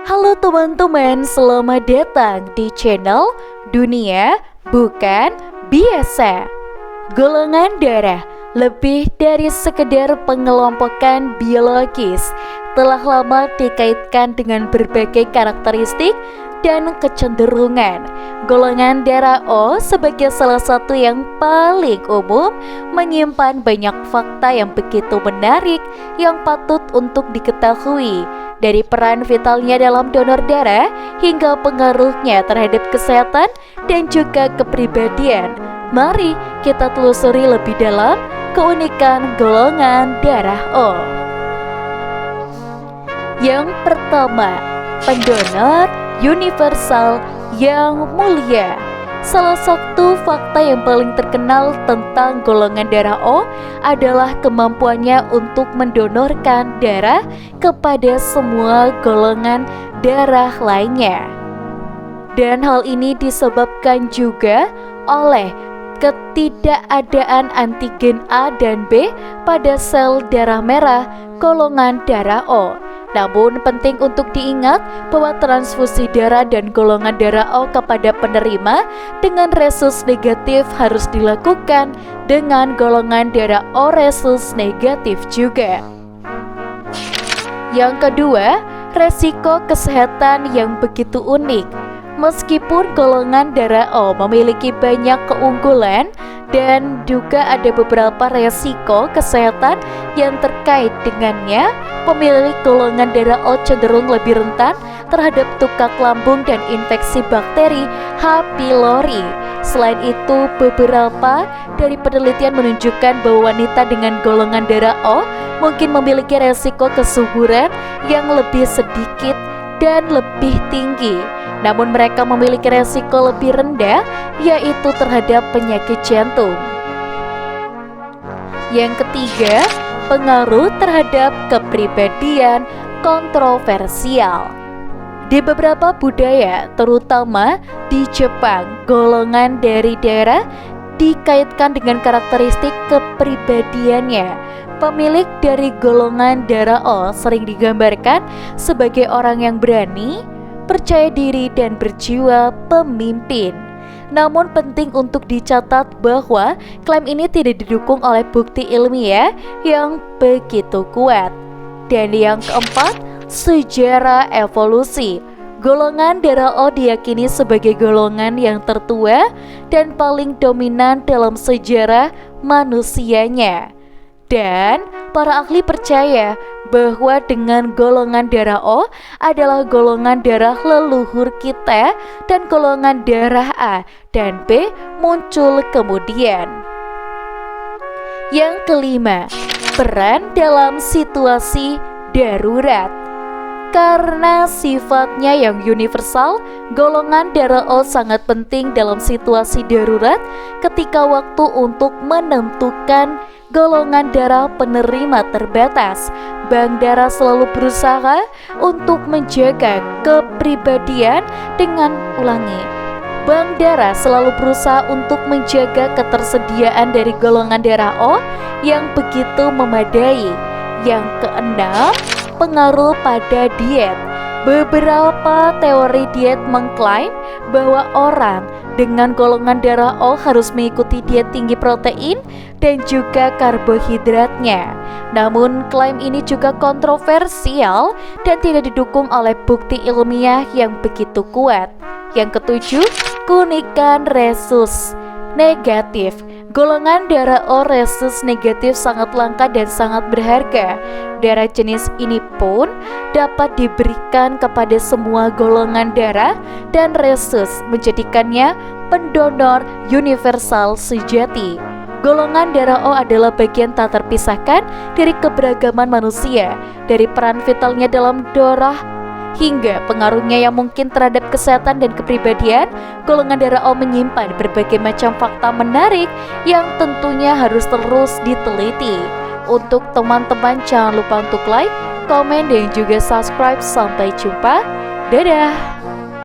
Halo teman-teman, selamat datang di channel Dunia Bukan Biasa. Golongan darah lebih dari sekedar pengelompokan biologis, telah lama dikaitkan dengan berbagai karakteristik dan kecenderungan. Golongan darah O sebagai salah satu yang paling umum menyimpan banyak fakta yang begitu menarik yang patut untuk diketahui, dari peran vitalnya dalam donor darah hingga pengaruhnya terhadap kesehatan dan juga kepribadian. Mari kita telusuri lebih dalam keunikan golongan darah O. Yang pertama, pendonor universal yang mulia. Salah satu fakta yang paling terkenal tentang golongan darah O adalah kemampuannya untuk mendonorkan darah kepada semua golongan darah lainnya. Dan hal ini disebabkan juga oleh ketidakadaan antigen A dan B pada sel darah merah golongan darah O. Namun penting untuk diingat bahwa transfusi darah dan golongan darah O kepada penerima dengan resus negatif harus dilakukan dengan golongan darah O resus negatif juga. Yang kedua, resiko kesehatan yang begitu unik. Meskipun golongan darah O memiliki banyak keunggulan dan juga ada beberapa resiko kesehatan yang terkait dengannya, pemilik golongan darah O cenderung lebih rentan terhadap tukak lambung dan infeksi bakteri H. pylori. Selain itu, beberapa dari penelitian menunjukkan bahwa wanita dengan golongan darah O mungkin memiliki resiko kesuburan yang lebih sedikit dan lebih tinggi. Namun mereka memiliki resiko lebih rendah, yaitu terhadap penyakit jantung. Yang ketiga, pengaruh terhadap kepribadian kontroversial. Di beberapa budaya, terutama di Jepang, golongan dari darah dikaitkan dengan karakteristik kepribadiannya. Pemilik dari golongan darah O sering digambarkan sebagai orang yang berani, percaya diri, dan berjiwa pemimpin. Namun penting untuk dicatat bahwa klaim ini tidak didukung oleh bukti ilmiah yang begitu kuat. Dan yang keempat, sejarah evolusi. Golongan darah O diyakini sebagai golongan yang tertua dan paling dominan dalam sejarah manusianya. Dan para ahli percaya bahwa dengan golongan darah O adalah golongan darah leluhur kita dan golongan darah A dan B muncul kemudian. Yang kelima, peran dalam situasi darurat. Karena sifatnya yang universal, golongan darah O sangat penting dalam situasi darurat ketika waktu untuk menentukan golongan darah penerima terbatas. Bank darah selalu berusaha untuk menjaga kepribadian dengan Bank darah selalu berusaha untuk menjaga ketersediaan dari golongan darah O yang begitu memadai. Yang keenam, pengaruh pada diet. Beberapa teori diet mengklaim bahwa orang dengan golongan darah O harus mengikuti diet tinggi protein dan juga karbohidratnya. Namun klaim ini juga kontroversial dan tidak didukung oleh bukti ilmiah yang begitu kuat. Yang ketujuh, keunikan resus negatif. Golongan darah O resus negatif sangat langka dan sangat berharga. Darah jenis ini pun dapat diberikan kepada semua golongan darah dan resus menjadikannya pendonor universal sejati. Golongan darah O adalah bagian tak terpisahkan dari keberagaman manusia, dari peran vitalnya dalam darah hingga pengaruhnya yang mungkin terhadap kesehatan dan kepribadian. Golongan darah O menyimpan berbagai macam fakta menarik yang tentunya harus terus diteliti. Untuk teman-teman jangan lupa untuk like, komen, dan juga subscribe. Sampai jumpa, dadah.